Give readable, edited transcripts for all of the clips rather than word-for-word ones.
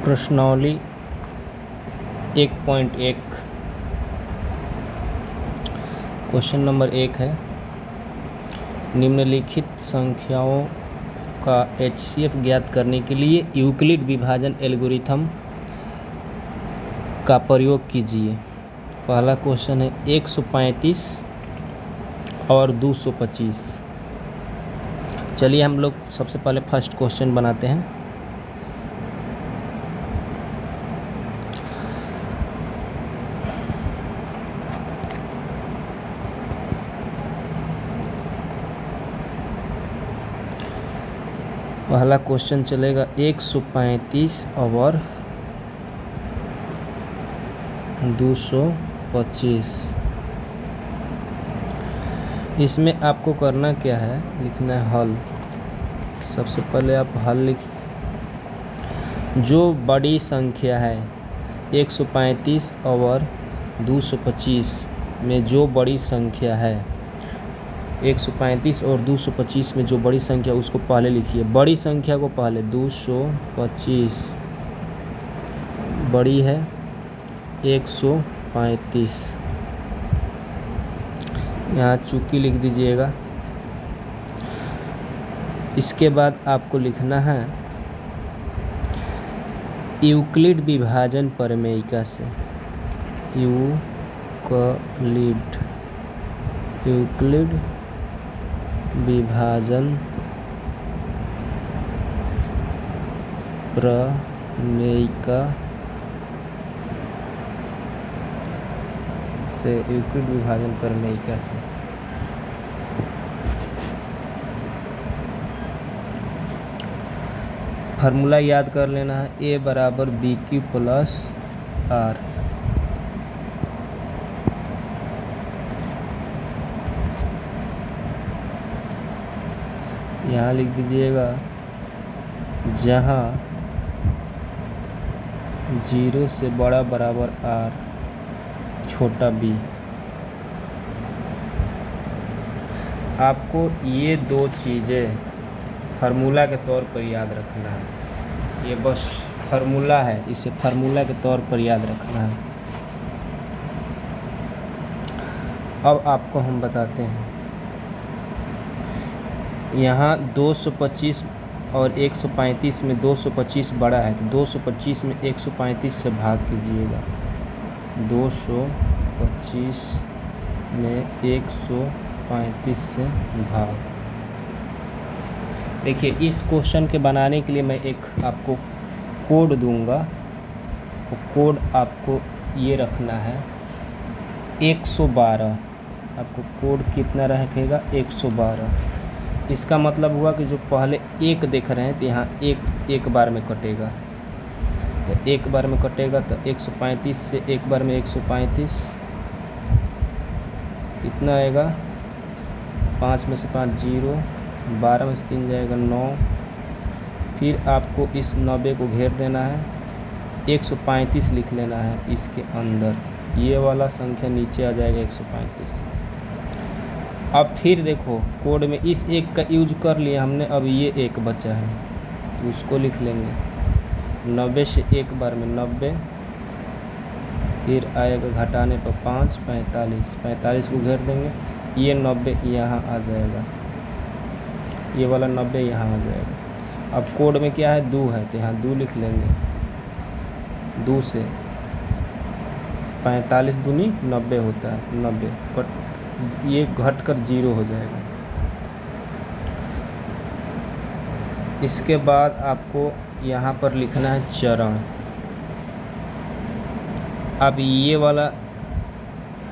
प्रश्नावली 1.1 question number 1 है, निम्नलिखित संख्याओं का HCF ज्ञात करने के लिए यूक्लिड विभाजन एल्गोरिथम का प्रयोग कीजिए। पहला क्वेश्चन है 135 और 225। चलिए हम लोग सबसे पहले फर्स्ट क्वेश्चन बनाते हैं। पहला क्वेश्चन चलेगा 135 और 225। इसमें आपको करना क्या है, लिखना है हल। सबसे पहले आप हल लिखिए। जो बड़ी संख्या है 135 और 225 में जो बड़ी संख्या है 135 और 225 में जो बड़ी संख्या उसको पहले लिखिए। बड़ी संख्या को पहले 225 बड़ी है 135, यहाँ चूकी लिख दीजिएगा। इसके बाद आपको लिखना है यूक्लिड विभाजन प्रमेयिका से, यूक्लिड विभाजन प्रमेयिका से, यूक्लिड विभाजन प्रमेयिका से। फार्मूला याद कर लेना है, A बराबर BQ प्लस R। यहाँ लिख दीजिएगा जहाँ 0 से बड़ा बराबर R छोटा b। आपको ये दो चीज़ें फार्मूला के तौर पर याद रखना है। ये बस फार्मूला है, इसे फार्मूला के तौर पर याद रखना है। अब आपको हम बताते हैं, यहाँ 225 और 135 में 225 बड़ा है तो 225 में 135 से भाग कीजिएगा। 225 में 135 से भाग। देखिए इस क्वेश्चन के बनाने के लिए मैं एक आपको कोड दूंगा। वो कोड आपको ये रखना है 112। आपको कोड कितना रखेगा 112। इसका मतलब हुआ कि जो पहले एक देख रहे हैं तो यहाँ एक बार में कटेगा, तो एक बार में कटेगा तो 135 से एक बार में 135 कितना आएगा, 5 में से 5 0, 12 में से 3 जाएगा 9। फिर आपको इस 90 को घेर देना है, 135 लिख लेना है इसके अंदर। ये वाला संख्या नीचे आ जाएगा 135। अब फिर देखो कोड में इस एक का यूज कर लिया हमने, अब ये एक बचा है तो उसको लिख लेंगे 90 से एक बार में 90। फिर आएगा घटाने पर 5, 45 को घेर देंगे, ये 90 यहाँ आ जाएगा, ये वाला 90 यहाँ आ जाएगा। अब कोड में क्या है 2 है तो यहाँ 2 लिख लेंगे। 2 से 45 दूनी 90 होता है, 90 बट ये घटकर 0 हो जाएगा। इसके बाद आपको यहाँ पर लिखना है चरण। अब ये वाला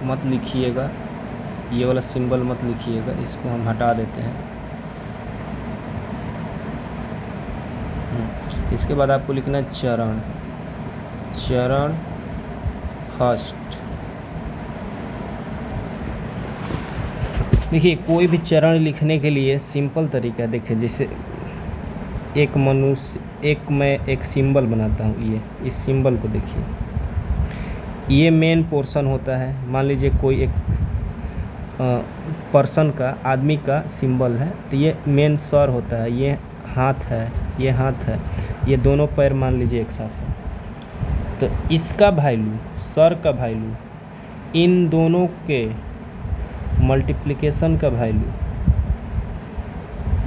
मत लिखिएगा, ये वाला सिंबल मत लिखिएगा, इसको हम हटा देते हैं। इसके बाद आपको लिखना है चरण, चरण फर्स्ट। देखिए कोई भी चरण लिखने के लिए सिंपल तरीका देखिए, जैसे एक मनुष्य, मैं एक सिंबल बनाता हूँ। ये इस सिंबल को देखिए, ये मेन पोर्शन होता है। मान लीजिए कोई एक पर्सन का, आदमी का सिंबल है तो ये मेन सर होता है, ये हाथ है, ये हाथ है, ये दोनों पैर मान लीजिए एक साथ है। तो इसका वैल्यू, सर का वैल्यू, इन दोनों के मल्टीप्लिकेशन का वैल्यू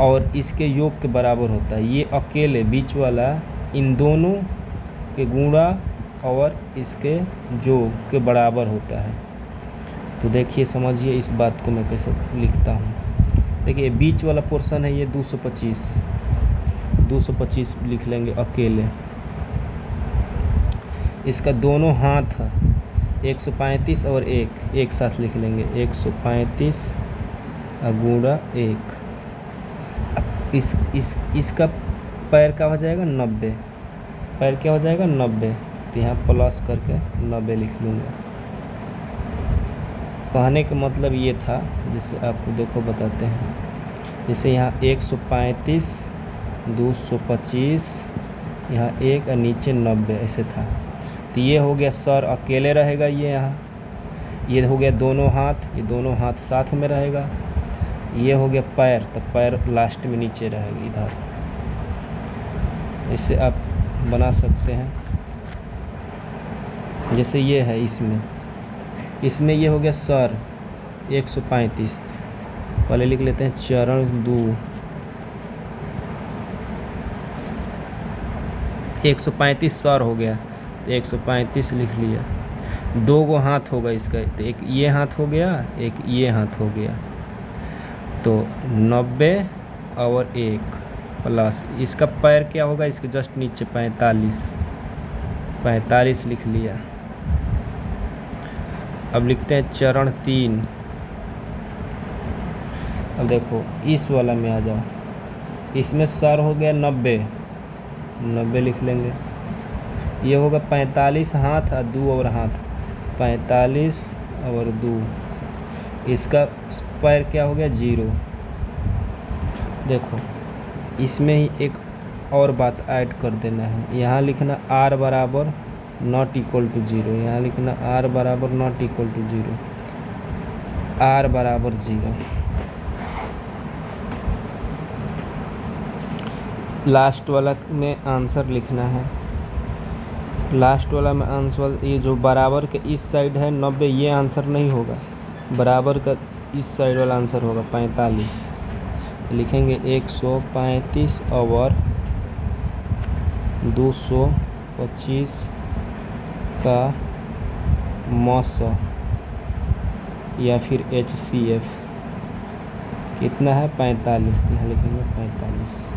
और इसके योग के बराबर होता है। ये अकेले बीच वाला इन दोनों के गुणा और इसके योग के बराबर होता है। तो देखिए, समझिए इस बात को मैं कैसे लिखता हूँ। देखिए बीच वाला पोर्शन है ये 225 लिख लेंगे अकेले। इसका दोनों हाथ है 135 और एक साथ लिख लेंगे 135 गुणा 1। इसका पैर क्या हो जाएगा 90, पैर क्या हो जाएगा 90, तो यहाँ प्लस करके 90 लिख लूँगा। कहने का मतलब ये था, जैसे आपको देखो बताते हैं, जैसे यहाँ 135 225 यहाँ 1 और नीचे 90 ऐसे था। तो ये हो गया सर अकेले रहेगा, ये यहाँ ये हो गया दोनों हाथ, ये दोनों हाथ साथ में रहेगा। ये हो गया पैर, तो पैर लास्ट में नीचे रहेगा इधर। इससे आप बना सकते हैं। जैसे ये है इसमें ये हो गया सर 135, पहले लिख लेते हैं चरण 2। 135 सर हो गया तो 135 लिख लिया। 2 गो हाथ होगा इसका, तो एक ये हाथ हो गया, एक ये हाथ हो गया, तो 90 और 1 प्लस इसका पैर क्या होगा, इसके जस्ट नीचे 45 लिख लिया। अब लिखते हैं चरण 3। अब देखो इस वाला में आ जाओ, इसमें सर हो गया 90 लिख लेंगे। ये होगा 45 हाथ और 2 और हाथ, 45 और 2। इसका पैर क्या हो गया 0। देखो इसमें ही एक और बात ऐड कर देना है, यहाँ लिखना r बराबर नॉट इक्वल टू 0, यहाँ लिखना r बराबर नॉट इक्वल टू 0, r बराबर 0। लास्ट वाला में आंसर लिखना है। लास्ट वाला में आंसर, ये जो बराबर के इस साइड है 90, ये आंसर नहीं होगा, बराबर का इस साइड वाला आंसर होगा 45। लिखेंगे 135 और 225 का मौस या फिर HCF कितना है 45, यहाँ लिखेंगे 45।